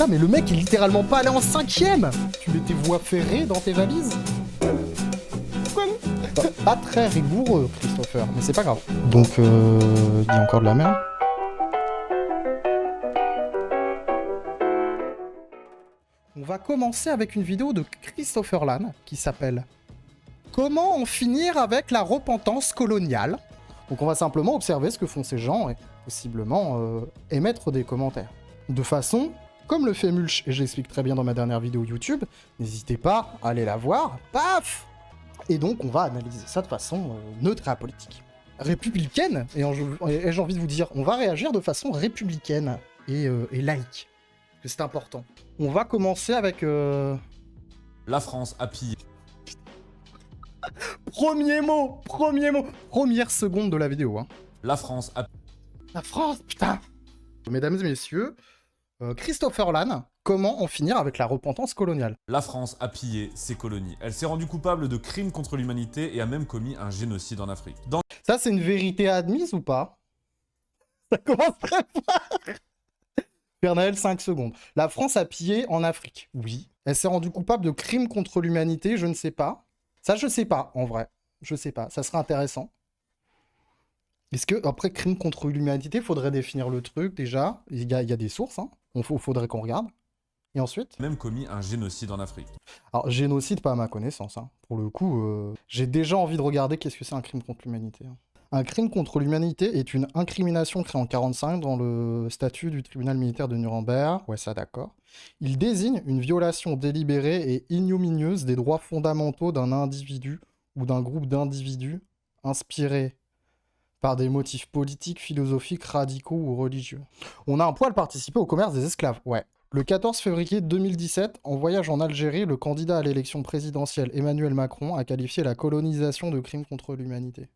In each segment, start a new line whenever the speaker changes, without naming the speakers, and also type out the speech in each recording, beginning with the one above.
Putain, mais le mec est littéralement pas allé en 5ème. Tu mets tes voies ferrées dans tes valises? Pas très rigoureux, Christopher, mais c'est pas grave. Donc, il y a encore de la merde. On va commencer avec une vidéo de Christopher Lan qui s'appelle « Comment en finir avec la repentance coloniale ?» Donc on va simplement observer ce que font ces gens et possiblement émettre des commentaires. De façon, comme le fait Mulch, et j'explique très bien dans ma dernière vidéo YouTube, n'hésitez pas à aller la voir, paf! Et donc on va analyser ça de façon neutre et apolitique. Républicaine, et j'ai envie de vous dire, on va réagir de façon républicaine et laïque. C'est important. On va commencer avec...
La France a pillé.
Premier mot, première seconde de la vidéo. Hein.
La France a...
La France, putain. Mesdames et messieurs, Christopher Lan, comment en finir avec la repentance coloniale?
La France a pillé ses colonies. Elle s'est rendue coupable de crimes contre l'humanité et a même commis un génocide en Afrique.
Ça, c'est une vérité admise ou pas? Ça commence très fort. Pernel, 5 secondes. La France a pillé en Afrique. Oui. Elle s'est rendue coupable de crimes contre l'humanité, je ne sais pas. Ça, je sais pas, en vrai. Je sais pas. Ça serait intéressant. Est-ce que, après, crime contre l'humanité, faudrait définir le truc, déjà? Il y a des sources, hein. Faudrait qu'on regarde. Et ensuite?
Même commis un génocide en Afrique.
Alors, génocide, pas à ma connaissance, hein. Pour le coup, j'ai déjà envie de regarder qu'est-ce que c'est un crime contre l'humanité. Hein. Un crime contre l'humanité est une incrimination créée en 1945 dans le statut du tribunal militaire de Nuremberg. Ouais, ça d'accord. Il désigne une violation délibérée et ignominieuse des droits fondamentaux d'un individu ou d'un groupe d'individus inspirés par des motifs politiques, philosophiques, radicaux ou religieux. On a un poil participé au commerce des esclaves. Ouais. Le 14 février 2017, en voyage en Algérie, le candidat à l'élection présidentielle Emmanuel Macron a qualifié la colonisation de crime contre l'humanité.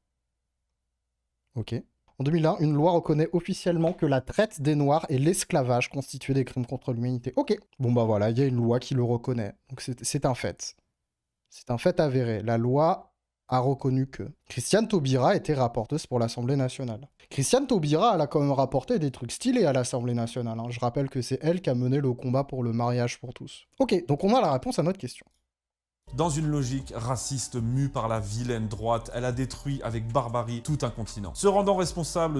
Ok. En 2001, une loi reconnaît officiellement que la traite des Noirs et l'esclavage constituaient des crimes contre l'humanité. Ok. Bon bah voilà, il y a une loi qui le reconnaît. Donc c'est un fait. C'est un fait avéré. La loi a reconnu que Christiane Taubira était rapporteuse pour l'Assemblée nationale. Christiane Taubira, elle a quand même rapporté des trucs stylés à l'Assemblée nationale. Hein. Je rappelle que c'est elle qui a mené le combat pour le mariage pour tous. Ok, donc on a la réponse à notre question.
Dans une logique raciste mue par la vilaine droite, elle a détruit avec barbarie tout un continent. Se rendant responsable...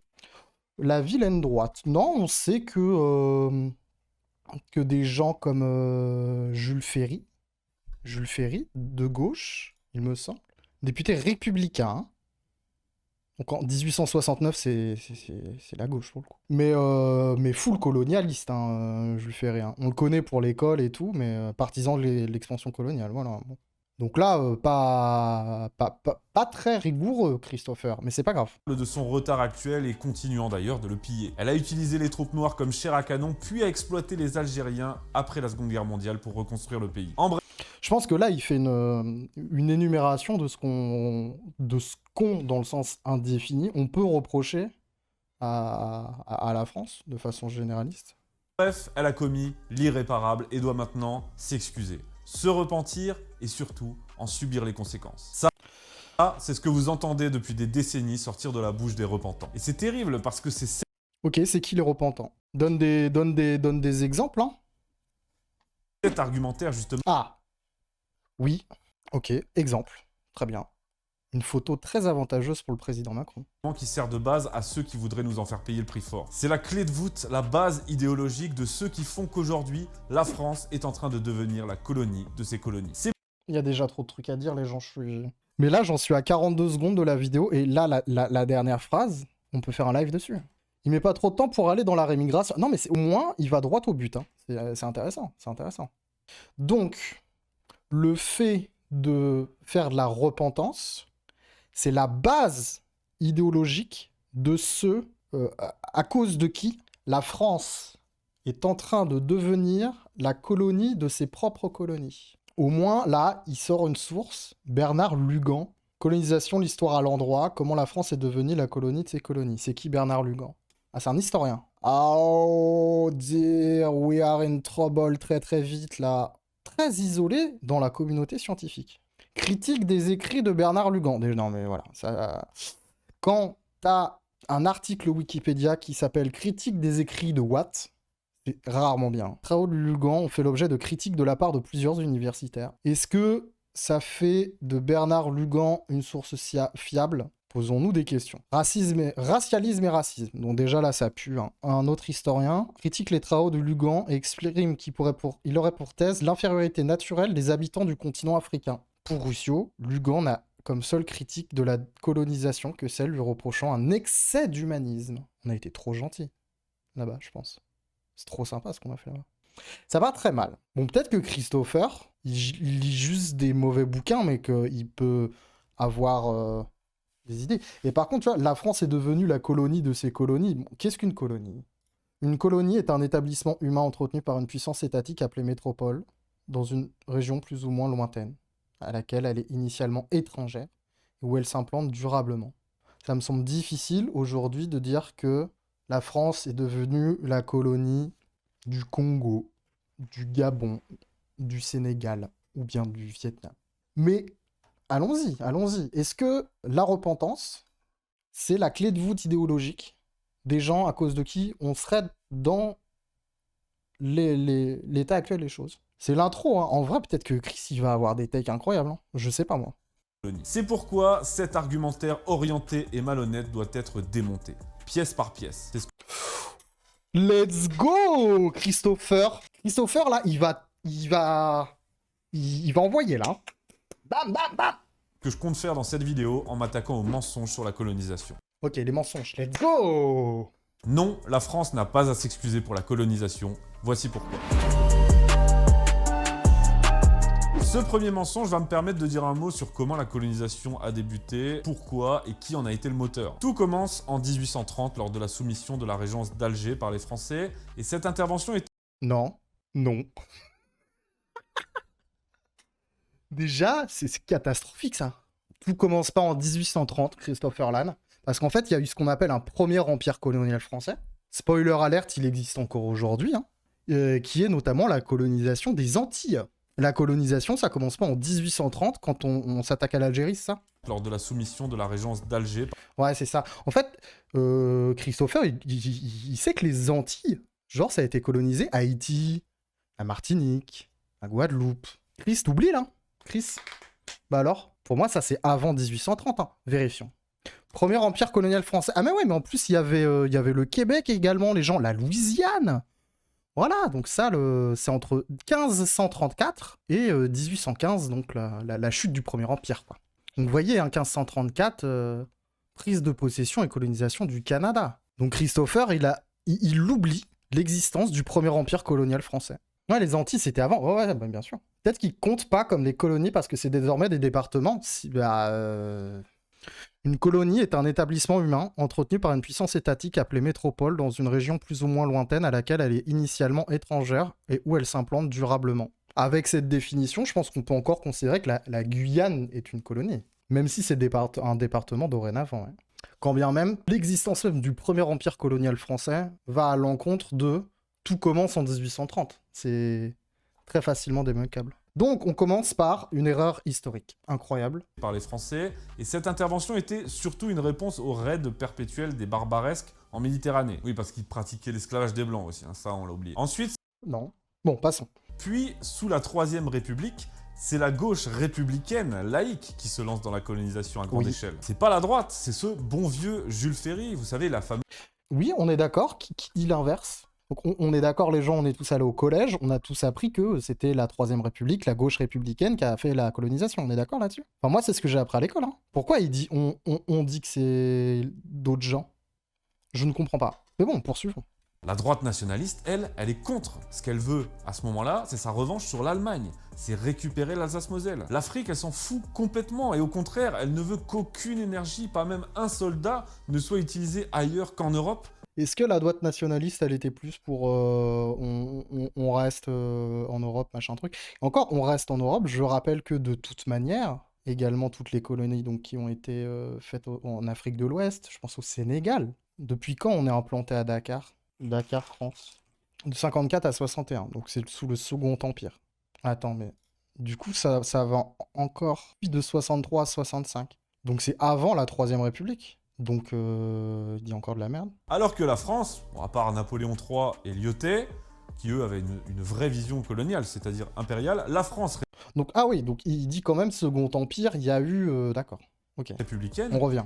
La vilaine droite. Non, on sait que des gens comme Jules Ferry, de gauche, il me semble, député républicain, hein. Donc en 1869, c'est la gauche pour le coup. Mais full colonialiste, hein, Jules Ferry. Hein. On le connaît pour l'école et tout, mais partisan de l'expansion coloniale, voilà. Bon. Donc là, pas très rigoureux, Christopher, mais c'est pas grave.
De son retard actuel et continuant d'ailleurs de le piller. Elle a utilisé les troupes noires comme chair à canon, puis a exploité les Algériens après la Seconde Guerre mondiale pour reconstruire le pays. En bref...
Je pense que là, il fait une énumération de ce qu'on, dans le sens indéfini, on peut reprocher à la France, de façon généraliste.
Bref, elle a commis l'irréparable et doit maintenant s'excuser, se repentir et surtout en subir les conséquences. Ça, c'est ce que vous entendez depuis des décennies sortir de la bouche des repentants. Et c'est terrible parce que c'est...
Ok, c'est qui les repentants? Donne des exemples, hein.
Cet argumentaire justement...
Ah. Oui, ok, exemple, très bien. Une photo très avantageuse pour le président Macron.
Qui sert de base à ceux qui voudraient nous en faire payer le prix fort. C'est la clé de voûte, la base idéologique de ceux qui font qu'aujourd'hui, la France est en train de devenir la colonie de ses colonies.
Il y a déjà trop de trucs à dire, les gens, Mais là, j'en suis à 42 secondes de la vidéo, et là, la dernière phrase, on peut faire un live dessus. Il met pas trop de temps pour aller dans la rémigration. Non, mais au moins, il va droit au but. Hein. C'est intéressant, c'est intéressant. Donc... Le fait de faire de la repentance, c'est la base idéologique de ceux à cause de qui la France est en train de devenir la colonie de ses propres colonies. Au moins, là, il sort une source, Bernard Lugan, Colonisation, l'histoire à l'endroit, comment la France est devenue la colonie de ses colonies. C'est qui Bernard Lugan? Ah, c'est un historien. Oh dear, we are in trouble très très vite là. Très isolé dans la communauté scientifique. Critique des écrits de Bernard Lugan. Non mais voilà, ça... Quand t'as un article Wikipédia qui s'appelle Critique des écrits de Watt, C'est rarement bien. Les travaux de Lugan ont fait l'objet de critiques de la part de plusieurs universitaires. Est-ce que ça fait de Bernard Lugan une source fiable? Posons-nous des questions. Racialisme et racisme. Donc déjà là, ça pue. Hein. Un autre historien critique les travaux de Lugan et exprime il aurait pour thèse l'infériorité naturelle des habitants du continent africain. Pour Rousseau, Lugan n'a comme seule critique de la colonisation que celle lui reprochant un excès d'humanisme. On a été trop gentil là-bas, je pense. C'est trop sympa ce qu'on a fait là-bas. Ça va très mal. Bon, peut-être que Christopher, il lit juste des mauvais bouquins, mais qu'il peut avoir des idées. Et par contre, tu vois, la France est devenue la colonie de ses colonies. Bon, qu'est-ce qu'une colonie? Une colonie est un établissement humain entretenu par une puissance étatique appelée métropole, dans une région plus ou moins lointaine, à laquelle elle est initialement étrangère, et où elle s'implante durablement. Ça me semble difficile aujourd'hui de dire que la France est devenue la colonie du Congo, du Gabon, du Sénégal ou bien du Vietnam. Mais allons-y, allons-y. Est-ce que la repentance, c'est la clé de voûte idéologique des gens à cause de qui on serait dans l'état actuel des choses? C'est l'intro, hein. En vrai, peut-être que Chris, il va avoir des takes incroyables. Hein. Je sais pas, moi.
C'est pourquoi cet argumentaire orienté et malhonnête doit être démonté, pièce par pièce. C'est ce
Let's go, Christopher. Christopher, là, il va envoyer, là. Bam, bam, bam.
que je compte faire dans cette vidéo en m'attaquant aux mensonges sur la colonisation.
Ok, les mensonges, let's go.
Non, la France n'a pas à s'excuser pour la colonisation. Voici pourquoi. Ce premier mensonge va me permettre de dire un mot sur comment la colonisation a débuté, pourquoi et qui en a été le moteur. Tout commence en 1830 lors de la soumission de la régence d'Alger par les Français, et cette intervention est...
Non, non. Déjà, c'est catastrophique ça. Tout commence pas en 1830, Christopher Lannes, parce qu'en fait, il y a eu ce qu'on appelle un premier empire colonial français. Spoiler alert, il existe encore aujourd'hui, hein, qui est notamment la colonisation des Antilles. La colonisation, ça commence pas en 1830 quand on s'attaque à l'Algérie, c'est ça?
lors de la soumission de la régence d'Alger.
Ouais, c'est ça. En fait, Christopher, il sait que les Antilles, genre, ça a été colonisé Haïti, la Martinique, la Guadeloupe. Chris, t'oublies là? Chris? Bah alors, pour moi, ça c'est avant 1830, hein. Vérifions. Premier empire colonial français. Ah mais ouais, mais en plus, il y avait le Québec également, les gens, la Louisiane. Voilà, donc ça, c'est entre 1534 et 1815, donc la chute du Premier Empire, quoi. Donc vous voyez, hein, 1534, prise de possession et colonisation du Canada. Donc Christopher, il oublie l'existence du Premier Empire colonial français. Ouais, les Antilles, c'était avant. Ouais, bah, bien sûr. Peut-être qu'ils comptent pas comme des colonies parce que c'est désormais des départements. Une colonie est un établissement humain entretenu par une puissance étatique appelée métropole dans une région plus ou moins lointaine à laquelle elle est initialement étrangère et où elle s'implante durablement. Avec cette définition, je pense qu'on peut encore considérer que la Guyane est une colonie, même si c'est un département dorénavant. Hein. Quand bien même, l'existence même du premier empire colonial français va à l'encontre de tout commence en 1830. C'est très facilement démocable. Donc, on commence par une erreur historique. Incroyable.
Par les Français, et cette intervention était surtout une réponse au raid perpétuel des barbaresques en Méditerranée. Oui, parce qu'ils pratiquaient l'esclavage des Blancs aussi, hein, ça on l'a oublié. Ensuite...
Non. Bon, passons.
Puis, sous la Troisième République, c'est la gauche républicaine, laïque, qui se lance dans la colonisation à grande échelle. C'est pas la droite, c'est ce bon vieux Jules Ferry, vous savez, la fameuse...
Oui, on est d'accord, qui l'inverse. Donc on est d'accord, les gens, on est tous allés au collège, on a tous appris que c'était la Troisième République, la gauche républicaine qui a fait la colonisation. On est d'accord là-dessus? Enfin, moi, c'est ce que j'ai appris à l'école. Hein. Pourquoi on dit que c'est d'autres gens? Je ne comprends pas. Mais bon, poursuivons.
La droite nationaliste, elle est contre. Ce qu'elle veut, à ce moment-là, c'est sa revanche sur l'Allemagne. C'est récupérer l'Alsace-Moselle. L'Afrique, elle s'en fout complètement. Et au contraire, elle ne veut qu'aucune énergie, pas même un soldat, ne soit utilisé ailleurs qu'en Europe.
Est-ce que la droite nationaliste, elle était plus pour on reste en Europe, machin truc? Encore, on reste en Europe. Je rappelle que de toute manière, également toutes les colonies donc, qui ont été faites en Afrique de l'Ouest, je pense au Sénégal. Depuis quand on est implanté à Dakar? Dakar, France. De 54 à 61, donc c'est sous le Second Empire. Attends, mais du coup, ça va encore de 63 à 65. Donc c'est avant la Troisième République. Donc, il dit encore de la merde.
Alors que la France, bon, à part Napoléon III et Lyotet, qui eux avaient une vraie vision coloniale, c'est-à-dire impériale. La France
Donc, ah oui, donc il dit quand même Second Empire, il y a eu... D'accord, ok,
républicaine,
on revient.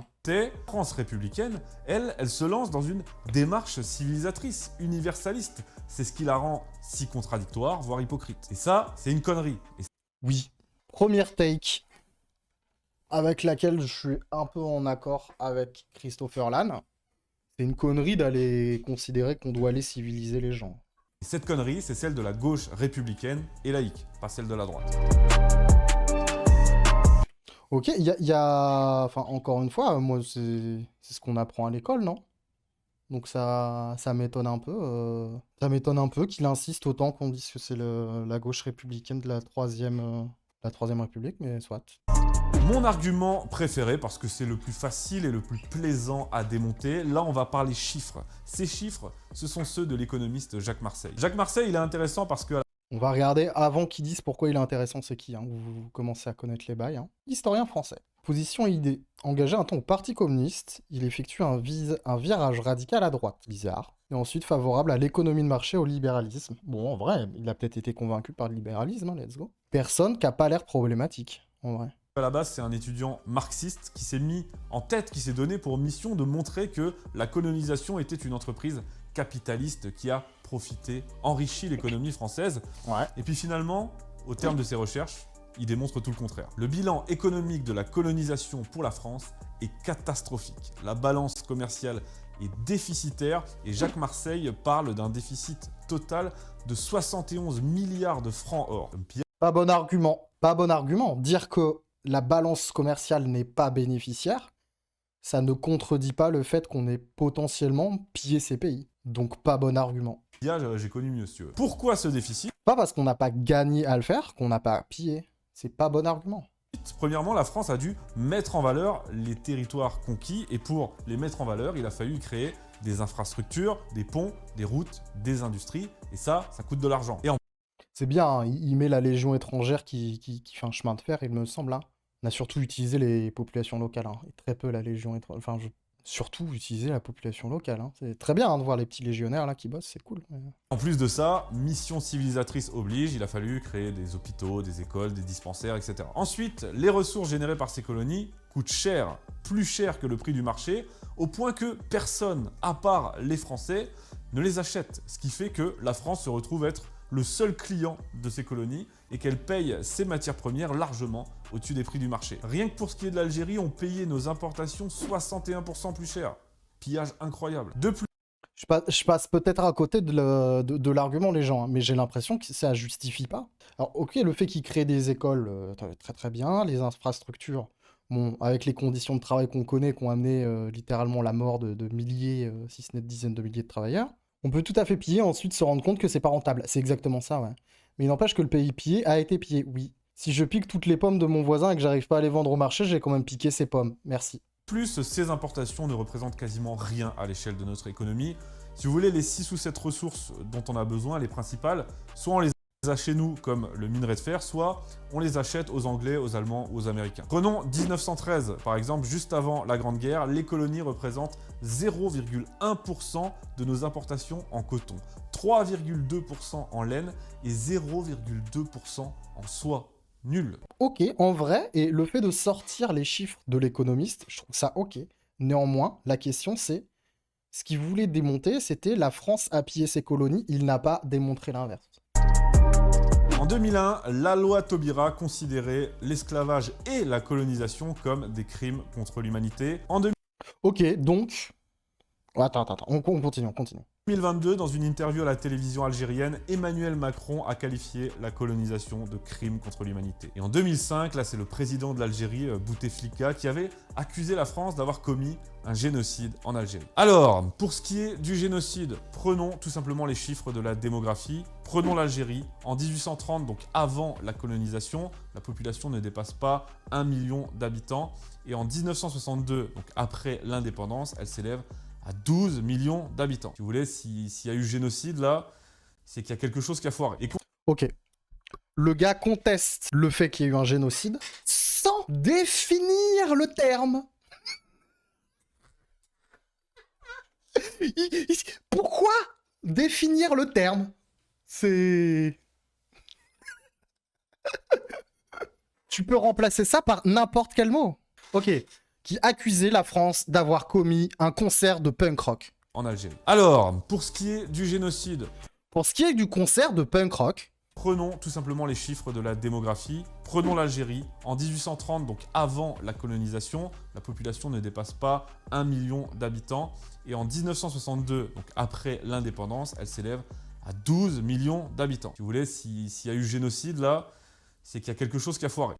France républicaine, elle se lance dans une démarche civilisatrice, universaliste. C'est ce qui la rend si contradictoire, voire hypocrite. Et ça, c'est une connerie. Et
Oui, première take avec laquelle je suis un peu en accord avec Christopher Lann. C'est une connerie d'aller considérer qu'on doit aller civiliser les gens.
cette connerie, c'est celle de la gauche républicaine et laïque, pas celle de la droite.
Ok, il y a... Enfin, encore une fois, moi, c'est ce qu'on apprend à l'école, non? Donc ça m'étonne un peu. Ça m'étonne un peu qu'il insiste autant qu'on dise que c'est la gauche républicaine de la troisième République, mais soit.
Mon argument préféré, parce que c'est le plus facile et le plus plaisant à démonter, là on va parler chiffres. Ces chiffres, ce sont ceux de l'économiste Jacques Marseille. Jacques Marseille, il est intéressant parce que...
On va regarder avant qu'ils disent pourquoi il est intéressant, c'est qui, hein. Vous commencez à connaître les bails. Hein. Historien français. Position et idée. Engagé un temps au Parti communiste, il effectue un virage radical à droite. Bizarre. Et ensuite favorable à l'économie de marché, au libéralisme. Bon, en vrai, il a peut-être été convaincu par le libéralisme, hein, let's go. Personne qui a pas l'air problématique, en vrai.
À la base, c'est un étudiant marxiste qui s'est mis en tête, qui s'est donné pour mission de montrer que la colonisation était une entreprise capitaliste qui a profité, enrichi l'économie française.
Ouais.
Et puis finalement, au terme de ses recherches, il démontre tout le contraire. Le bilan économique de la colonisation pour la France est catastrophique. La balance commerciale est déficitaire et Jacques Marseille parle d'un déficit total de 71 milliards de francs or.
Pas bon argument. Pas bon argument. Dire que la balance commerciale n'est pas bénéficiaire, ça ne contredit pas le fait qu'on ait potentiellement pillé ces pays. Donc pas bon argument.
J'ai connu mieux, si tu veux. Pourquoi ce déficit?
Pas parce qu'on n'a pas gagné à le faire qu'on n'a pas pillé. C'est pas bon argument.
Premièrement, la France a dû mettre en valeur les territoires conquis et pour les mettre en valeur, il a fallu créer des infrastructures, des ponts, des routes, des industries et ça coûte de l'argent. Et
c'est bien, hein, il met la légion étrangère qui fait un chemin de fer, il me semble. Hein. On a surtout utilisé les populations locales, hein, et très peu la légion étrangère. Enfin, surtout utiliser la population locale. Hein. C'est très bien hein, de voir les petits légionnaires là qui bossent, c'est cool.
En plus de ça, mission civilisatrice oblige, il a fallu créer des hôpitaux, des écoles, des dispensaires, etc. Ensuite, les ressources générées par ces colonies coûtent cher, plus cher que le prix du marché, au point que personne, à part les Français, ne les achète. Ce qui fait que la France se retrouve être le seul client de ces colonies et qu'elle paye ses matières premières largement au-dessus des prix du marché. Rien que pour ce qui est de l'Algérie, on payait nos importations 61% plus cher. Pillage incroyable. De plus,
je passe peut-être à côté de l'argument les gens, hein, mais j'ai l'impression que ça justifie pas. Alors ok, le fait qu'ils créent des écoles, très très bien, les infrastructures, bon, avec les conditions de travail qu'on connaît, qui ont amené littéralement la mort de milliers, si ce n'est de dizaines de milliers de travailleurs, on peut tout à fait piller, ensuite se rendre compte que c'est pas rentable. C'est exactement ça, ouais. Mais il n'empêche que le pays pillé a été pillé, oui. Si je pique toutes les pommes de mon voisin et que j'arrive pas à les vendre au marché, j'ai quand même piqué ses pommes. Merci.
plus, ces importations ne représentent quasiment rien à l'échelle de notre économie. Si vous voulez, les 6 ou 7 ressources dont on a besoin, les principales, soit on les a chez nous comme le minerai de fer, soit on les achète aux Anglais, aux Allemands ou aux Américains. Prenons 1913 par exemple, juste avant la Grande Guerre, les colonies représentent 0,1% de nos importations en coton, 3,2% en laine et 0,2% en soie. Nul.
Ok, en vrai, et le fait de sortir les chiffres de l'économiste, je trouve ça ok. Néanmoins, la question c'est, ce qu'il voulait démonter, c'était la France a pillé ses colonies, il n'a pas démontré l'inverse.
En 2001, la loi Taubira considérait l'esclavage et la colonisation comme des crimes contre l'humanité. En
Ok, donc... Attends, on continue.
2022, dans une interview à la télévision algérienne, Emmanuel Macron a qualifié la colonisation de crime contre l'humanité. Et en 2005, là c'est le président de l'Algérie, Bouteflika, qui avait accusé la France d'avoir commis un génocide en Algérie. Alors, pour ce qui est du génocide, prenons tout simplement les chiffres de la démographie. Prenons l'Algérie. En 1830, donc avant la colonisation, la population ne dépasse pas 1 million d'habitants. Et en 1962, donc après l'indépendance, elle s'élève à 12 millions d'habitants. Si vous voulez, s'il y a eu génocide là, c'est qu'il y a quelque chose qui a foiré. Et
ok. Le gars conteste le fait qu'il y ait eu un génocide sans définir le terme. Pourquoi définir le terme? C'est... Tu peux remplacer ça par n'importe quel mot. Ok. Qui accusait la France d'avoir commis un concert de punk rock.
En Algérie. Alors, pour ce qui est du génocide,
Pour ce qui est du concert de punk rock,
prenons tout simplement les chiffres de la démographie. Prenons l'Algérie. En 1830, donc avant la colonisation, la population ne dépasse pas 1 million d'habitants. Et en 1962, donc après l'indépendance, elle s'élève à 12 millions d'habitants. Si vous voulez, s'il y a eu génocide là, c'est qu'il y a quelque chose qui a foiré.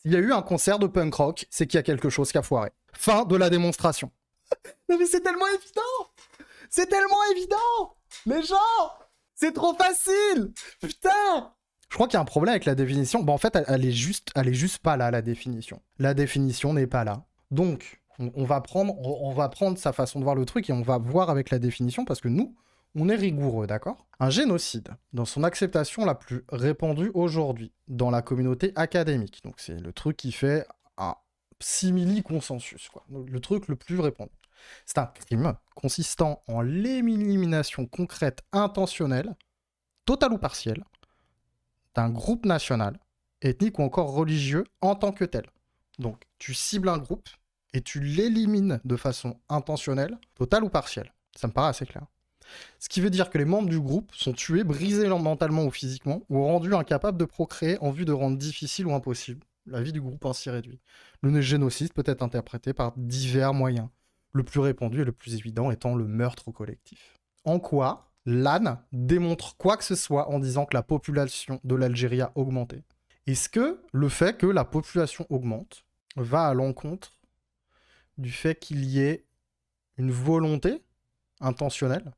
s'il y a eu un concert de punk rock, c'est qu'il y a quelque chose qui a foiré. Fin de la démonstration. Non mais c'est tellement évident. C'est tellement évident. Les gens, c'est trop facile. Putain. Je crois qu'il y a un problème avec la définition. Bon, en fait, elle est juste pas là, la définition. La définition n'est pas là. Donc, on va prendre sa façon de voir le truc et on va voir avec la définition parce que nous, on est rigoureux, d'accord? Un génocide, dans son acceptation la plus répandue aujourd'hui, dans la communauté académique, donc c'est le truc qui fait un simili-consensus, quoi, le truc le plus répandu. C'est un crime consistant en l'élimination concrète intentionnelle, totale ou partielle, d'un groupe national, ethnique ou encore religieux en tant que tel. Donc, tu cibles un groupe et tu l'élimines de façon intentionnelle, totale ou partielle. Ça me paraît assez clair. Ce qui veut dire que les membres du groupe sont tués, brisés mentalement ou physiquement, ou rendus incapables de procréer en vue de rendre difficile ou impossible la vie du groupe ainsi réduit. Le génocide peut être interprété par divers moyens, le plus répandu et le plus évident étant le meurtre collectif. En quoi l'âne démontre quoi que ce soit en disant que la population de l'Algérie a augmenté? Est-ce que le fait que la population augmente va à l'encontre du fait qu'il y ait une volonté intentionnelle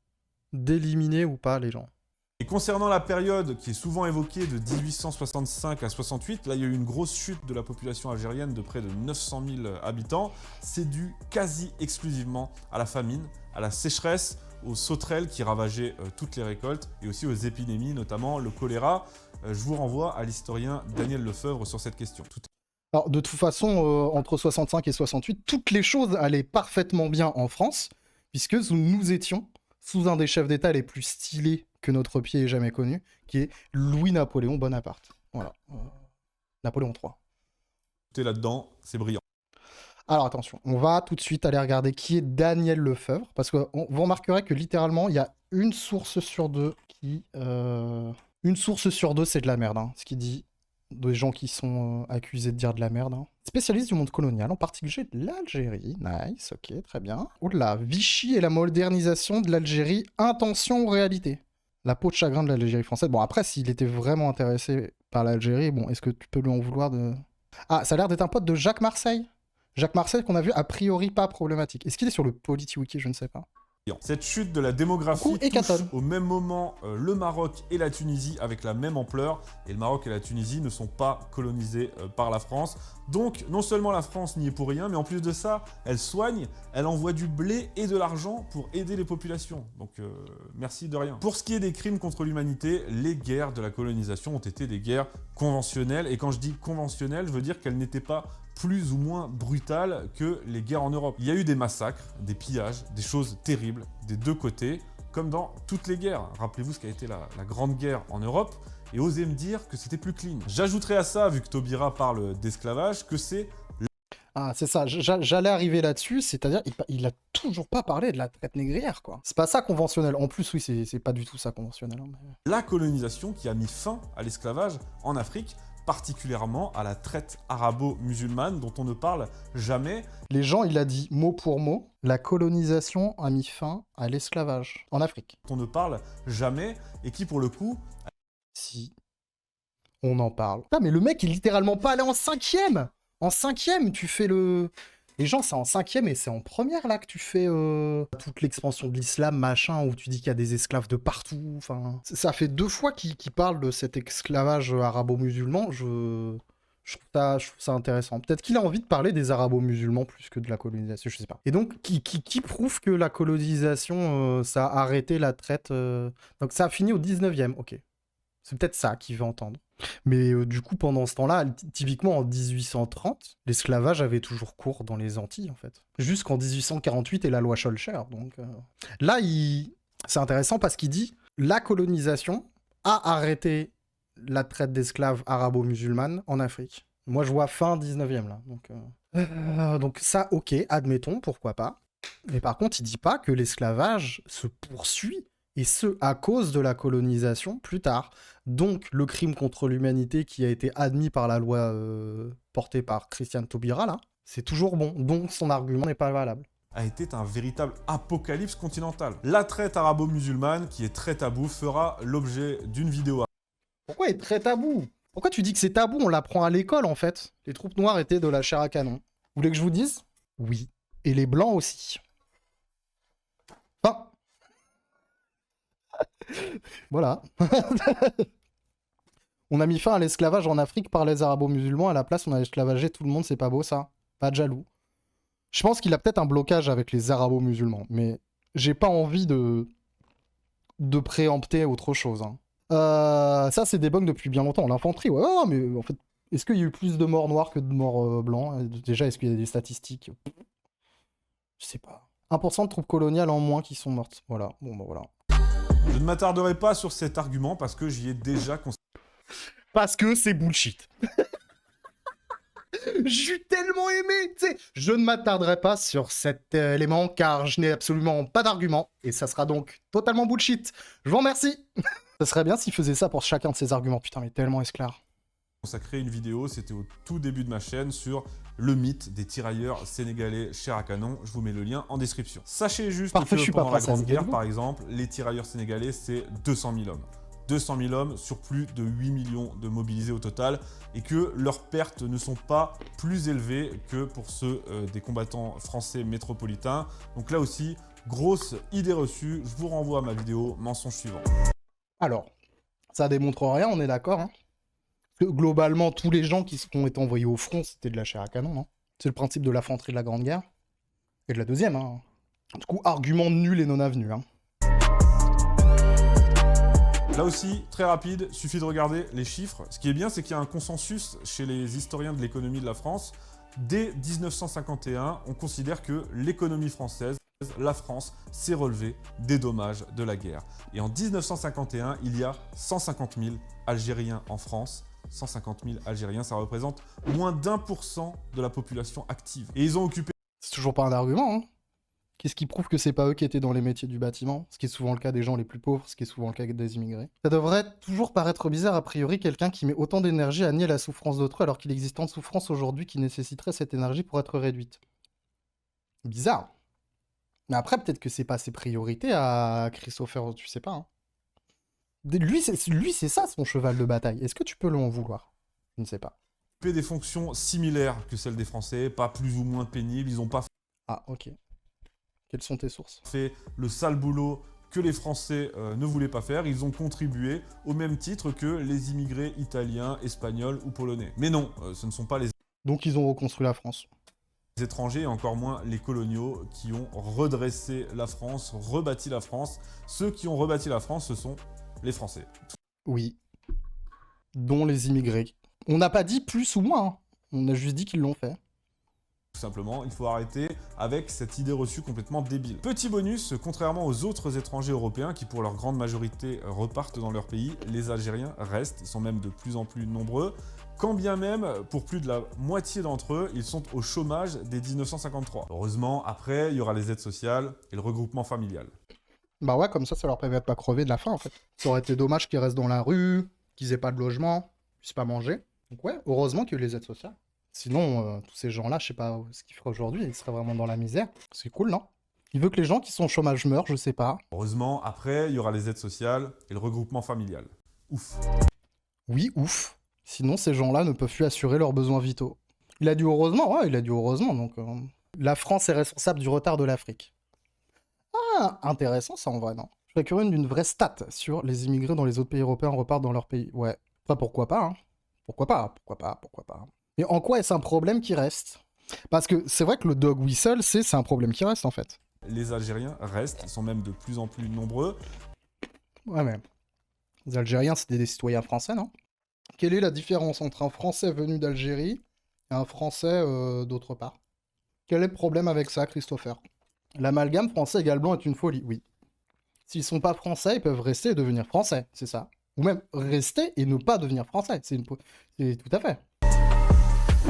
d'éliminer ou pas les gens?
Et concernant la période qui est souvent évoquée de 1865 à 68, là il y a eu une grosse chute de la population algérienne de près de 900 000 habitants. C'est dû quasi exclusivement à la famine, à la sécheresse, aux sauterelles qui ravageaient toutes les récoltes et aussi aux épidémies, notamment le choléra. Je vous renvoie à l'historien Daniel Lefebvre sur cette question.
Alors, de toute façon, entre 65 et 68, toutes les choses allaient parfaitement bien en France, puisque nous étions sous un des chefs d'État les plus stylés que notre pied ait jamais connu, qui est Louis-Napoléon Bonaparte. Voilà. Napoléon III.
Tout est là-dedans, c'est brillant.
Alors attention, on va tout de suite aller regarder qui est Daniel Lefebvre, parce que vous remarquerez que littéralement, il y a une source sur deux qui... Une source sur deux, c'est de la merde, hein, ce qu'il dit. Des gens qui sont accusés de dire de la merde. Hein. Spécialiste du monde colonial, en particulier de l'Algérie. Nice, ok, très bien. Oula, Vichy et la modernisation de l'Algérie, intention ou réalité? La peau de chagrin de l'Algérie française. Bon, après, s'il était vraiment intéressé par l'Algérie, bon, est-ce que tu peux lui en vouloir de... Ah, ça a l'air d'être un pote de Jacques Marseille. Jacques Marseille qu'on a vu a priori pas problématique. Est-ce qu'il est sur le PolitiWiki? Je ne sais pas.
Cette chute de la démographie touche
hécatombe.
au même moment le Maroc et la Tunisie avec la même ampleur. Et le Maroc et la Tunisie ne sont pas colonisés par la France. Donc non seulement la France n'y est pour rien, mais en plus de ça, elle soigne, elle envoie du blé et de l'argent pour aider les populations. Donc merci de rien. Pour ce qui est des crimes contre l'humanité, les guerres de la colonisation ont été des guerres conventionnelles. Et quand je dis conventionnelles, je veux dire qu'elles n'étaient pas plus ou moins brutales que les guerres en Europe. Il y a eu des massacres, des pillages, des choses terribles des deux côtés, comme dans toutes les guerres. Rappelez-vous ce qu'a été la Grande Guerre en Europe, et osez me dire que c'était plus clean. J'ajouterai à ça, vu que Taubira parle d'esclavage, que c'est...
Ah, c'est ça, j'allais arriver là-dessus, c'est-à-dire il a toujours pas parlé de la traite négrière, quoi. C'est pas ça conventionnel. En plus, oui, c'est pas du tout ça conventionnel. Hein, mais...
La colonisation qui a mis fin à l'esclavage en Afrique, particulièrement à la traite arabo-musulmane dont on ne parle jamais.
Les gens, il a dit mot pour mot, la colonisation a mis fin à l'esclavage en Afrique.
On ne parle jamais et qui pour le coup...
Si, on en parle. Ah, mais le mec est littéralement pas allé en 5e. En 5e, tu fais le... Les gens, c'est en 5e et c'est en première, là, que tu fais toute l'expansion de l'islam, machin, où tu dis qu'il y a des esclaves de partout. Enfin, ça fait 2 fois qu'il parle de cet esclavage arabo-musulman. Je trouve ça intéressant. Peut-être qu'il a envie de parler des arabo-musulmans plus que de la colonisation, je sais pas. Et donc, qui prouve que la colonisation, ça a arrêté la traite... Donc ça a fini au 19e, ok. C'est peut-être ça qu'il veut entendre. Mais du coup, pendant ce temps-là, typiquement en 1830, l'esclavage avait toujours cours dans les Antilles, en fait. Jusqu'en 1848 et la loi Schœlcher. Donc là, c'est intéressant parce qu'il dit la colonisation a arrêté la traite d'esclaves arabo-musulmanes en Afrique. Moi, je vois fin 19e, là. Donc ça, ok, admettons, pourquoi pas. Mais par contre, il dit pas que l'esclavage se poursuit, et ce, à cause de la colonisation plus tard. Donc, le crime contre l'humanité qui a été admis par la loi portée par Christiane Taubira, là, c'est toujours bon. Donc, son argument n'est pas valable.
A été un véritable apocalypse continental. La traite arabo-musulmane, qui est très tabou, fera l'objet d'une vidéo.
Pourquoi est très tabou? Pourquoi tu dis que c'est tabou? On l'apprend à l'école, en fait. Les troupes noires étaient de la chair à canon. Vous voulez que je vous dise? Oui. Et les blancs aussi. Enfin... voilà. On a mis fin à l'esclavage en Afrique par les arabo-musulmans. À la place, on a esclavagé tout le monde. C'est pas beau, ça? Pas de jaloux. Je pense qu'il a peut-être un blocage avec les arabo-musulmans. Mais j'ai pas envie de préempter autre chose. Hein. Ça, c'est des bugs depuis bien longtemps. L'infanterie, ouais, mais en fait, est-ce qu'il y a eu plus de morts noirs que de morts blancs? Déjà, est-ce qu'il y a des statistiques? Je sais pas. 1% de troupes coloniales en moins qui sont mortes. Voilà, bon bah voilà.
Je ne m'attarderai pas sur cet argument parce que j'y ai déjà consacré.
Parce que c'est bullshit. J'ai tellement aimé, tu sais. Je ne m'attarderai pas sur cet élément car je n'ai absolument pas d'argument. Et ça sera donc totalement bullshit. Je vous remercie. Ça serait bien s'il faisait ça pour chacun de ses arguments. Putain, mais tellement esclare.
Consacré une vidéo, c'était au tout début de ma chaîne, sur le mythe des tirailleurs sénégalais chair à canon. Je vous mets le lien en description. Sachez juste que pendant la Grande Guerre, par exemple, les tirailleurs sénégalais, c'est 200 000 hommes. 200 000 hommes sur plus de 8 millions de mobilisés au total, et que leurs pertes ne sont pas plus élevées que pour ceux des combattants français métropolitains. Donc là aussi, grosse idée reçue. Je vous renvoie à ma vidéo mensonge suivant.
Alors, ça démontre rien, on est d'accord, hein? Parce que globalement, tous les gens qui ont été envoyés au front, c'était de la chair à canon, non? C'est le principe de l'infanterie de la Grande Guerre. Et de la deuxième, hein. Du coup, argument nul et non avenu, hein.
Là aussi, très rapide, suffit de regarder les chiffres. Ce qui est bien, c'est qu'il y a un consensus chez les historiens de l'économie de la France. Dès 1951, on considère que l'économie française, la France, s'est relevée des dommages de la guerre. Et en 1951, il y a 150 000 Algériens en France. 150 000 Algériens, ça représente moins d'1% de la population active. Et ils ont occupé...
C'est toujours pas un argument, hein. Qu'est-ce qui prouve que c'est pas eux qui étaient dans les métiers du bâtiment? Ce qui est souvent le cas des gens les plus pauvres, ce qui est souvent le cas des immigrés. Ça devrait toujours paraître bizarre, a priori, quelqu'un qui met autant d'énergie à nier la souffrance d'autrui alors qu'il existe tant de souffrances aujourd'hui qui nécessiterait cette énergie pour être réduite. Bizarre. Mais après, peut-être que c'est pas ses priorités à Christopher, tu sais pas, hein. Lui, c'est ça son cheval de bataille. Est-ce que tu peux l'en vouloir? Je ne sais pas.
Des fonctions similaires que celles des Français, pas plus ou moins pénibles. Ils n'ont pas
Ah, ok. Quelles sont tes sources?
fait le sale boulot que les Français ne voulaient pas faire. Ils ont contribué au même titre que les immigrés italiens, espagnols ou polonais. Mais non, ce ne sont pas les
Donc ils ont reconstruit la France.
étrangers, et encore moins les coloniaux, qui ont redressé la France, rebâti la France. Ceux qui ont rebâti la France, ce sont les Français.
Oui. Dont les immigrés. On n'a pas dit plus ou moins, hein. On a juste dit qu'ils l'ont fait.
Tout simplement, il faut arrêter avec cette idée reçue complètement débile. Petit bonus, contrairement aux autres étrangers européens qui pour leur grande majorité repartent dans leur pays, les Algériens restent, ils sont même de plus en plus nombreux, quand bien même, pour plus de la moitié d'entre eux, ils sont au chômage dès 1953. Heureusement, après, il y aura les aides sociales et le regroupement familial.
Bah ouais, comme ça leur permet de pas crever de la faim, en fait. Ça aurait été dommage qu'ils restent dans la rue, qu'ils aient pas de logement, puissent pas manger. Donc ouais, heureusement qu'il y a eu les aides sociales. Sinon, tous ces gens-là, je sais pas ce qu'ils feraient aujourd'hui, ils seraient vraiment dans la misère. C'est cool, non? Il veut que les gens qui sont au chômage meurent, je sais pas.
Heureusement, après, il y aura les aides sociales et le regroupement familial. Ouf.
Oui, ouf. Sinon, ces gens-là ne peuvent plus assurer leurs besoins vitaux. Il a dit heureusement, ouais, il a dit heureusement, donc... La France est responsable du retard de l'Afrique. Ah, intéressant ça en vrai, non? Je serais curieux d'une vraie stat sur les immigrés dans les autres pays européens repartent dans leur pays. Ouais. Enfin, pourquoi pas, hein? Pourquoi pas. Mais en quoi est-ce un problème qui reste? Parce que c'est vrai que le dog whistle, c'est un problème qui reste, en fait.
Les Algériens restent, ils sont même de plus en plus nombreux.
Ouais, mais... Les Algériens, c'était des citoyens français, non? Quelle est la différence entre un Français venu d'Algérie et un Français d'autre part? Quel est le problème avec ça, Christopher? L'amalgame français également est une folie, oui. S'ils sont pas français, ils peuvent rester et devenir français, c'est ça. Ou même rester et ne pas devenir français. C'est tout à fait.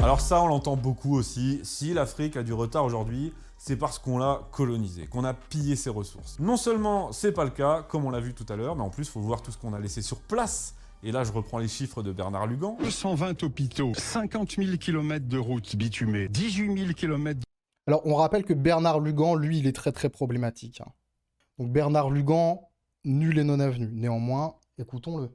Alors ça, on l'entend beaucoup aussi. Si l'Afrique a du retard aujourd'hui, c'est parce qu'on l'a colonisé, qu'on a pillé ses ressources. Non seulement c'est pas le cas, comme on l'a vu tout à l'heure, mais en plus, il faut voir tout ce qu'on a laissé sur place. Et là, je reprends les chiffres de Bernard Lugan.
220 hôpitaux, 50 000 km de routes bitumées, 18 000 km.
Alors, on rappelle que Bernard Lugan, lui, il est très très problématique. Hein. Donc Bernard Lugan, nul et non avenu. Néanmoins, écoutons-le.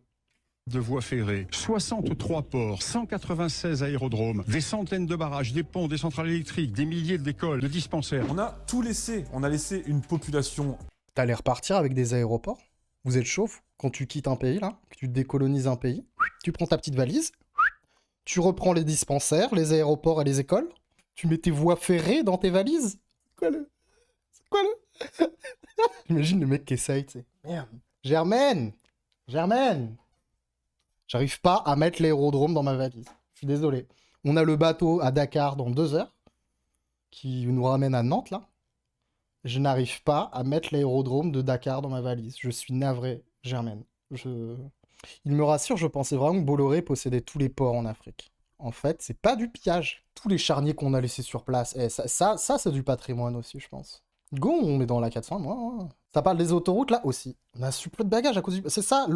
De voies ferrées, 63 ports, 196 aérodromes, des centaines de barrages, des ponts, des centrales électriques, des milliers d'écoles, de dispensaires.
On a tout laissé. On a laissé une population.
T'allais repartir avec des aéroports? Vous êtes chaud? Quand tu quittes un pays, là, que tu décolonises un pays, tu prends ta petite valise, tu reprends les dispensaires, les aéroports et les écoles, tu mets tes voies ferrées dans tes valises. C'est quoi le... J'imagine le mec qui essaye, tu sais. Merde. Germaine! J'arrive pas à mettre l'aérodrome dans ma valise. Je suis désolé. On a le bateau à Dakar dans 2 heures, qui nous ramène à Nantes, là. Je n'arrive pas à mettre l'aérodrome de Dakar dans ma valise. Je suis navré, Germaine. Il me rassure, je pensais vraiment que Bolloré possédait tous les ports en Afrique. En fait, c'est pas du pillage. Tous les charniers qu'on a laissés sur place, ça c'est du patrimoine aussi, je pense. Go, on est dans la 400, moi. Ça parle des autoroutes, là, aussi. On a su peu de bagages à cause du... C'est ça,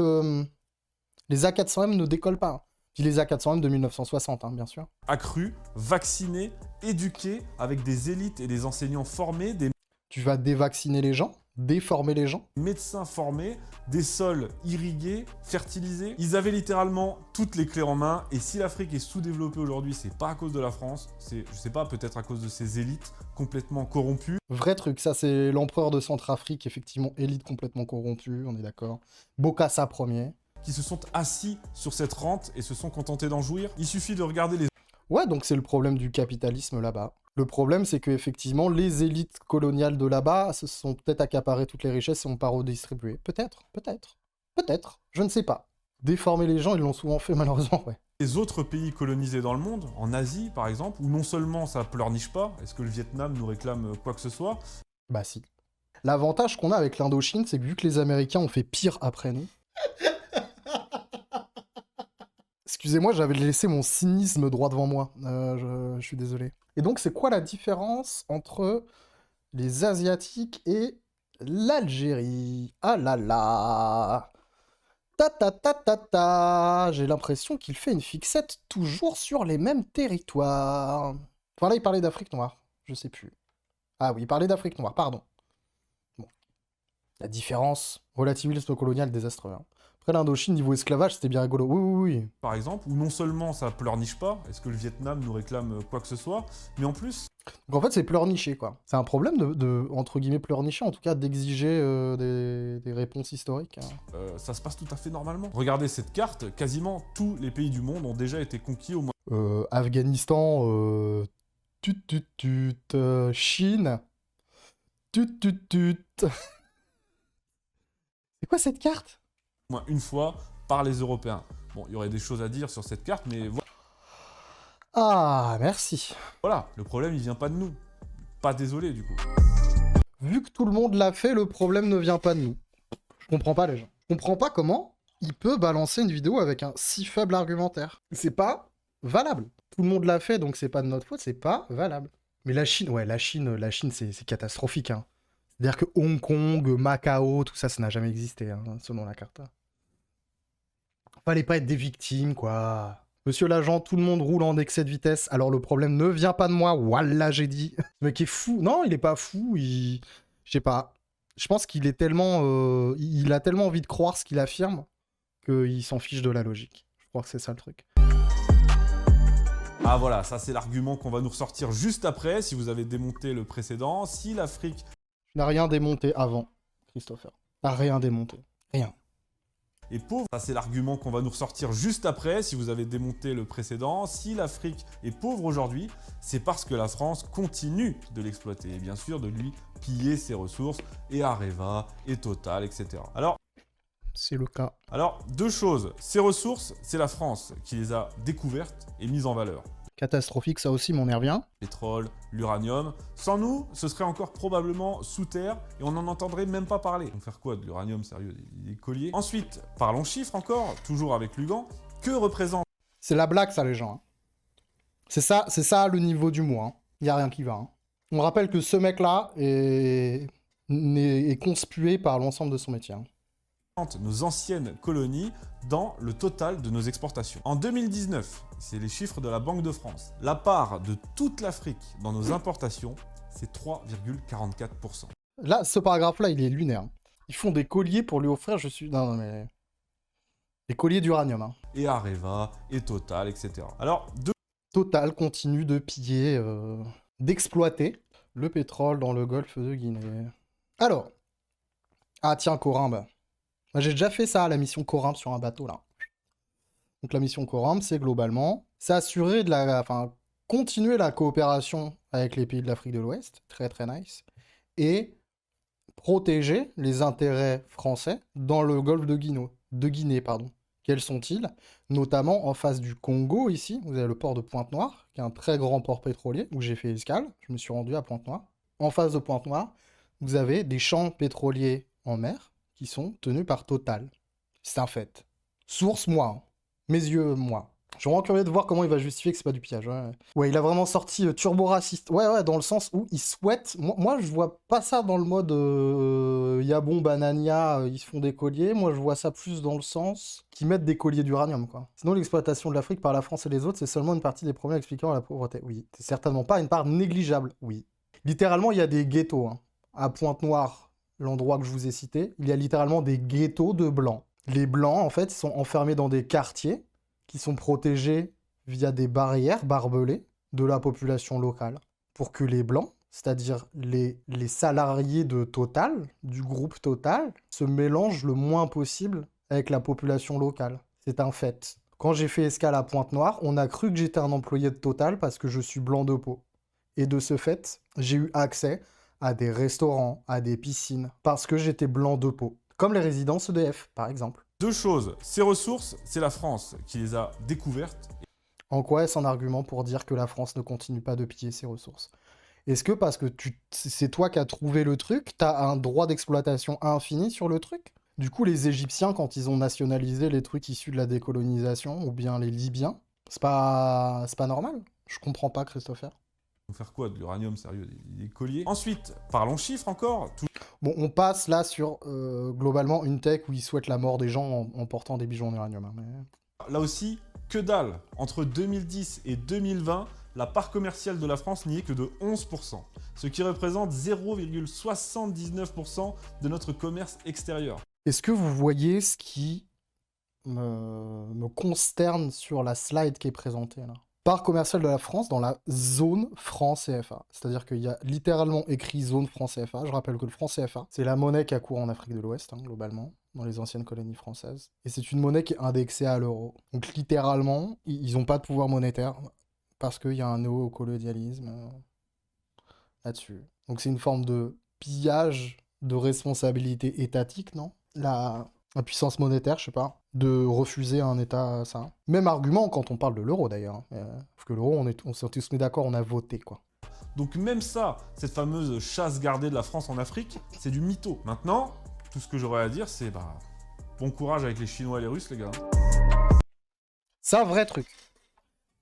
les A400M ne décollent pas. Hein. Puis les A400M de 1960, hein, bien sûr.
Accru, vacciné, éduqué, avec des élites et des enseignants formés, des
Tu vas dévacciner les gens, déformer les gens.
médecins formés, des sols irrigués, fertilisés. Ils avaient littéralement toutes les clés en main. Et si l'Afrique est sous-développée aujourd'hui, c'est pas à cause de la France. C'est, je sais pas, peut-être à cause de ces élites complètement corrompues.
Vrai truc, ça c'est l'empereur de Centrafrique, effectivement, élite complètement corrompue, on est d'accord. Bokassa premier.
Qui se sont assis sur cette rente et se sont contentés d'en jouir. Il suffit de regarder les
Ouais, donc c'est le problème du capitalisme là-bas. Le problème, c'est que effectivement, les élites coloniales de là-bas se sont peut-être accaparées toutes les richesses et ont pas redistribué. Peut-être, je ne sais pas. Déformer les gens, ils l'ont souvent fait malheureusement, ouais.
les autres pays colonisés dans le monde, en Asie par exemple, où non seulement ça pleurniche pas, est-ce que le Vietnam nous réclame quoi que ce soit?
Bah si. L'avantage qu'on a avec l'Indochine, c'est que vu que les Américains ont fait pire après nous... Excusez-moi, j'avais laissé mon cynisme droit devant moi. Je suis désolé. Et donc, c'est quoi la différence entre les Asiatiques et l'Algérie? Ah là là! Ta ta ta ta ta! J'ai l'impression qu'il fait une fixette toujours sur les mêmes territoires. Enfin là, il parlait d'Afrique noire. Je sais plus. Ah oui, il parlait d'Afrique noire, pardon. Bon. La différence, relativisme colonial désastreux. Hein. Après l'Indochine, niveau esclavage, c'était bien rigolo. Oui, oui, oui.
Par exemple, où non seulement ça pleurniche pas, est-ce que le Vietnam nous réclame quoi que ce soit, mais en plus...
Donc en fait, c'est pleurnicher, quoi. C'est un problème de entre guillemets, pleurnicher, en tout cas, d'exiger des réponses historiques. Hein.
ça se passe tout à fait normalement. Regardez cette carte, quasiment tous les pays du monde ont déjà été conquis au moins...
Afghanistan, Chine, c'est quoi cette carte?
moins une fois par les Européens. Bon, il y aurait des choses à dire sur cette carte, mais
Ah, merci.
voilà, le problème il vient pas de nous. Pas désolé du coup.
Vu que tout le monde l'a fait, le problème ne vient pas de nous. Je comprends pas les gens. Je comprends pas comment il peut balancer une vidéo avec un si faible argumentaire. C'est pas valable. Tout le monde l'a fait, donc c'est pas de notre faute, c'est pas valable. Mais la Chine, ouais, la Chine c'est catastrophique. Hein. C'est-à-dire que Hong Kong, Macao, tout ça, ça n'a jamais existé, hein, selon la carte. Fallait pas être des victimes, quoi. Monsieur l'agent, tout le monde roule en excès de vitesse, alors le problème ne vient pas de moi. Wallah, j'ai dit. Ce mec est fou. Non, il est pas fou, Je sais pas. Je pense qu'il est tellement... il a tellement envie de croire ce qu'il affirme qu'il s'en fiche de la logique. Je crois que c'est ça le truc.
Ah voilà, ça c'est l'argument qu'on va nous ressortir juste après, si vous avez démonté le précédent. Si l'Afrique...
Tu n'as rien démonté avant, Christopher. T'as rien démonté. Rien.
est pauvre, ça c'est l'argument qu'on va nous ressortir juste après, si vous avez démonté le précédent. Si l'Afrique est pauvre aujourd'hui, c'est parce que la France continue de l'exploiter et bien sûr de lui piller ses ressources, et Areva, et Total, etc. Alors,
c'est le cas.
Alors, deux choses. Ces ressources, c'est la France qui les a découvertes et mises en valeur.
Catastrophique, ça aussi, mais on y revient.
Pétrole, l'uranium. Sans nous, ce serait encore probablement sous terre et on n'en entendrait même pas parler. On va faire quoi de l'uranium, sérieux, des colliers? Ensuite, parlons chiffres encore, toujours avec Lugan. Que représente...
C'est la blague, ça, les gens. Hein. C'est ça le niveau du mois. Hein. Il n'y a rien qui va. Hein. On rappelle que ce mec-là est conspué par l'ensemble de son métier. Hein.
Nos anciennes colonies dans le total de nos exportations. En 2019, c'est les chiffres de la Banque de France, la part de toute l'Afrique dans nos importations, c'est 3,44%.
Là, ce paragraphe-là, il est lunaire. Hein. Ils font des colliers pour lui offrir, Non, mais... Des colliers d'uranium. Hein.
Et Areva, et Total, etc. Alors,
Total continue de piller, d'exploiter le pétrole dans le golfe de Guinée. Alors, ah tiens, Corimbe. Moi, j'ai déjà fait ça, la mission Corimbe sur un bateau, là. Donc la mission Corimbe, c'est globalement s'assurer de continuer la coopération avec les pays de l'Afrique de l'Ouest, très très nice, et protéger les intérêts français dans le golfe de Guinée. Quels sont-ils? Notamment en face du Congo, ici, vous avez le port de Pointe-Noire, qui est un très grand port pétrolier, où j'ai fait escale, je me suis rendu à Pointe-Noire. En face de Pointe-Noire, vous avez des champs pétroliers en mer, qui sont tenus par Total. C'est un fait. Source, moi. Hein. Mes yeux, moi. Je suis vraiment curieux de voir comment il va justifier que c'est pas du pillage. Ouais, il a vraiment sorti turbo-raciste. Ouais, dans le sens où il souhaite... Moi, je vois pas ça dans le mode Yabon, Banania, ils se font des colliers. Moi, je vois ça plus dans le sens qu'ils mettent des colliers d'uranium, quoi. Sinon, l'exploitation de l'Afrique par la France et les autres, c'est seulement une partie des problèmes expliquant la pauvreté. Oui. C'est certainement pas une part négligeable. Oui. Littéralement, il y a des ghettos. Hein. À Pointe-Noire, l'endroit que je vous ai cité, il y a littéralement des ghettos de blancs. Les blancs, en fait, sont enfermés dans des quartiers qui sont protégés via des barrières barbelées de la population locale, pour que les blancs, c'est-à-dire les salariés de Total, du groupe Total, se mélangent le moins possible avec la population locale. C'est un fait. Quand j'ai fait escale à Pointe-Noire, on a cru que j'étais un employé de Total parce que je suis blanc de peau. Et de ce fait, j'ai eu accès à des restaurants, à des piscines, parce que j'étais blanc de peau. Comme les résidences EDF, par exemple.
Deux choses, ces ressources, c'est la France qui les a découvertes.
En quoi est-ce un argument pour dire que la France ne continue pas de piller ses ressources? Est-ce que parce que c'est toi qui as trouvé le truc, t'as un droit d'exploitation infini sur le truc? Du coup, les Égyptiens, quand ils ont nationalisé les trucs issus de la décolonisation, ou bien les Libyens, c'est pas normal? Je comprends pas, Christopher.
On va faire quoi de l'uranium, sérieux, des colliers? Ensuite, parlons chiffres encore.
Bon, on passe là sur, globalement, une tech où ils souhaitent la mort des gens en portant des bijoux en uranium. Hein, mais...
Là aussi, que dalle. Entre 2010 et 2020, la part commerciale de la France n'y est que de 11%, ce qui représente 0,79% de notre commerce extérieur.
Est-ce que vous voyez ce qui me consterne sur la slide qui est présentée là? Part commerciale de la France dans la zone franc CFA. C'est-à-dire qu'il y a littéralement écrit zone franc CFA. Je rappelle que le franc CFA, c'est la monnaie qui a cours en Afrique de l'Ouest, hein, globalement, dans les anciennes colonies françaises. Et c'est une monnaie qui est indexée à l'euro. Donc littéralement, ils n'ont pas de pouvoir monétaire parce qu'il y a un néocolonialisme là-dessus. Donc c'est une forme de pillage de responsabilité étatique, non? La puissance monétaire, je sais pas, de refuser à un État ça. Même argument quand on parle de l'euro d'ailleurs. Parce que l'euro, on s'est tous mis d'accord, on a voté quoi.
Donc même ça, cette fameuse chasse gardée de la France en Afrique, c'est du mytho. Maintenant, tout ce que j'aurais à dire, c'est bon courage avec les Chinois et les Russes, les gars.
Ça, vrai truc.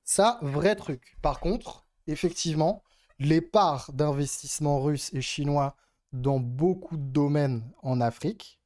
Ça, vrai truc. Par contre, effectivement, les parts d'investissement russes et chinois dans beaucoup de domaines en Afrique,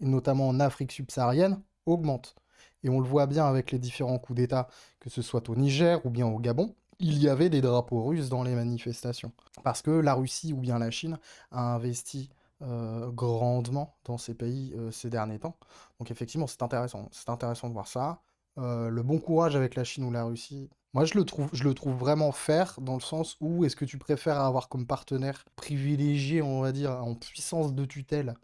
et notamment en Afrique subsaharienne, augmente. Et on le voit bien avec les différents coups d'État, que ce soit au Niger ou bien au Gabon, il y avait des drapeaux russes dans les manifestations. Parce que la Russie ou bien la Chine a investi grandement dans ces pays ces derniers temps. Donc effectivement, c'est intéressant. C'est intéressant de voir ça. Le bon courage avec la Chine ou la Russie, moi je le trouve vraiment fair, dans le sens où est-ce que tu préfères avoir comme partenaire privilégié, on va dire, en puissance de tutelle,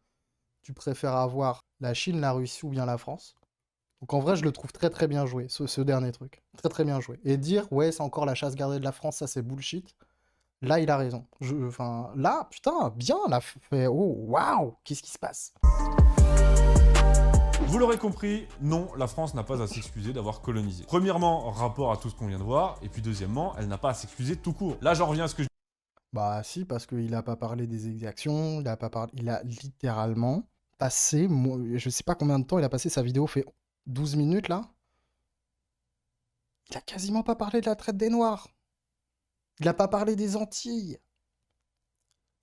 tu préfères avoir la Chine, la Russie ou bien la France? Donc en vrai, je le trouve très très bien joué, ce dernier truc. Très très bien joué. Et dire, ouais, c'est encore la chasse gardée de la France, ça c'est bullshit. Là, il a raison. Enfin, là, putain, bien, là, fait, oh, waouh, qu'est-ce qui se passe?
Vous l'aurez compris, non, la France n'a pas à s'excuser d'avoir colonisé. Premièrement, rapport à tout ce qu'on vient de voir, et puis deuxièmement, elle n'a pas à s'excuser tout court. Là, j'en reviens à ce que je
Bah si, parce qu'il a pas parlé des exactions, il a pas parlé... Il a littéralement passé... Je sais pas combien de temps il a passé, sa vidéo fait 12 minutes, là. Il a quasiment pas parlé de la traite des Noirs. Il a pas parlé des Antilles.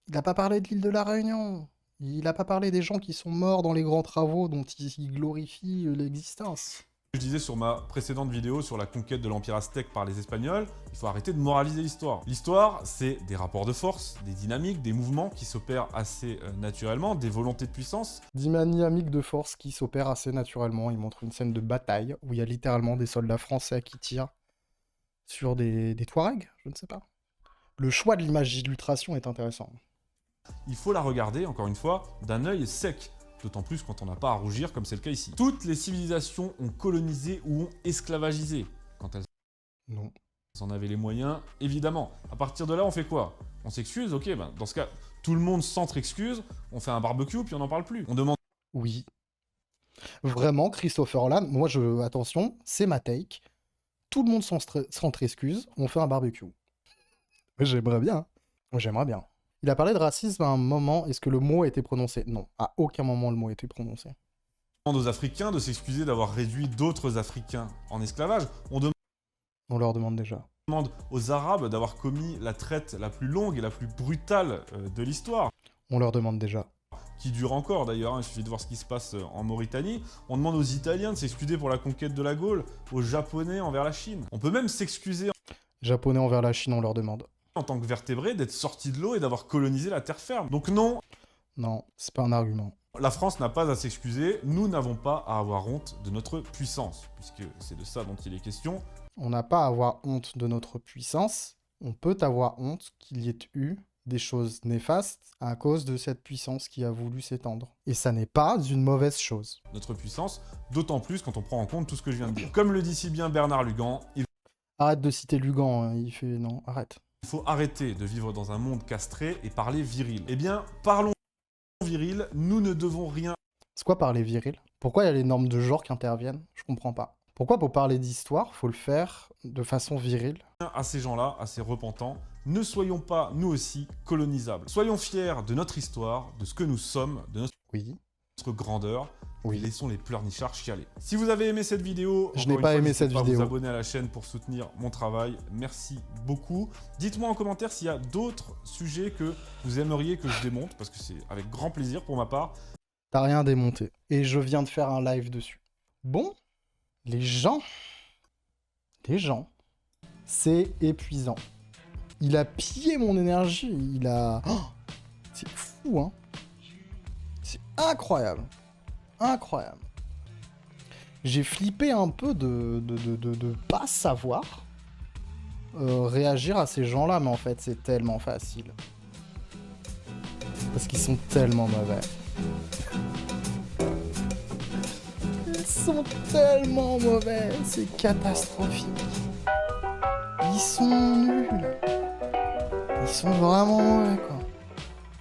Il a pas parlé de l'île de la Réunion. Il a pas parlé des gens qui sont morts dans les grands travaux dont il glorifie l'existence.
disais sur ma précédente vidéo sur la conquête de l'Empire aztèque par les Espagnols, il faut arrêter de moraliser l'histoire. L'histoire, c'est des rapports de force, des dynamiques, des mouvements qui s'opèrent assez naturellement, des volontés de puissance.
Dynamique de force qui s'opère assez naturellement. Il montre une scène de bataille où il y a littéralement des soldats français qui tirent sur des Touaregs, je ne sais pas. Le choix de l'image d'illustration est intéressant.
Il faut la regarder, encore une fois, d'un œil sec. D'autant plus quand on n'a pas à rougir comme c'est le cas ici. Toutes les civilisations ont colonisé ou ont esclavagisé. Quand elles
Non.
en avaient les moyens, évidemment. À partir de là, on fait quoi? On s'excuse? Ok, ben dans ce cas, tout le monde s'entre-excuse, on fait un barbecue, puis on n'en parle plus. On demande...
Oui. Vraiment, Christopher Lamb, moi, attention, c'est ma take. Tout le monde s'entre-excuse, on fait un barbecue. J'aimerais bien. J'aimerais bien. Il a parlé de racisme à un moment. Est-ce que le mot a été prononcé? Non, à aucun moment le mot a été prononcé.
On demande aux Africains de s'excuser d'avoir réduit d'autres Africains en esclavage.
On leur demande déjà.
Demande aux Arabes d'avoir commis la traite la plus longue et la plus brutale de l'histoire.
On leur demande déjà.
Qui dure encore d'ailleurs, hein, il suffit de voir ce qui se passe en Mauritanie. On demande aux Italiens de s'excuser pour la conquête de la Gaule, aux Japonais envers la Chine. On peut même s'excuser
Japonais envers la Chine, on leur demande.
En tant que vertébrés, d'être sortis de l'eau et d'avoir colonisé la terre ferme. Donc non,
Non, c'est pas un argument.
la France n'a pas à s'excuser, nous n'avons pas à avoir honte de notre puissance, puisque c'est de ça dont il est question.
On n'a pas à avoir honte de notre puissance. On peut avoir honte qu'il y ait eu des choses néfastes à cause de cette puissance qui a voulu s'étendre. Et ça n'est pas une mauvaise chose.
Notre puissance, d'autant plus quand on prend en compte tout ce que je viens de dire. Comme le dit si bien Bernard Lugan, il
Arrête de citer Lugan, hein, il fait... Non, arrête.
faut arrêter de vivre dans un monde castré et parler viril. Eh bien, parlons viril, nous ne devons rien
C'est quoi parler viril? Pourquoi il y a les normes de genre qui interviennent? Je comprends pas. Pourquoi pour parler d'histoire, faut le faire de façon virile?
à ces gens-là, à ces repentants. Ne soyons pas, nous aussi, colonisables. Soyons fiers de notre histoire, de ce que nous sommes, de
Oui.
notre grandeur.
Oui.
Et laissons les pleurnichards chialer. Si vous avez aimé cette vidéo,
Je
encore
n'ai
une
pas
fois,
aimé
n'hésitez
cette
pas à
vidéo.
vous abonner à la chaîne pour soutenir mon travail. Merci beaucoup. Dites-moi en commentaire s'il y a d'autres sujets que vous aimeriez que je démonte, parce que c'est avec grand plaisir pour ma part.
T'as rien démonté. Et je viens de faire un live dessus. Bon, les gens, c'est épuisant. Il a pillé mon énergie. Il a... Oh, c'est fou, hein. C'est incroyable. Incroyable. J'ai flippé un peu de pas savoir réagir à ces gens-là, mais en fait, c'est tellement facile. Parce qu'ils sont tellement mauvais. Ils sont tellement mauvais, c'est catastrophique. Ils sont nuls. Ils sont vraiment mauvais, quoi.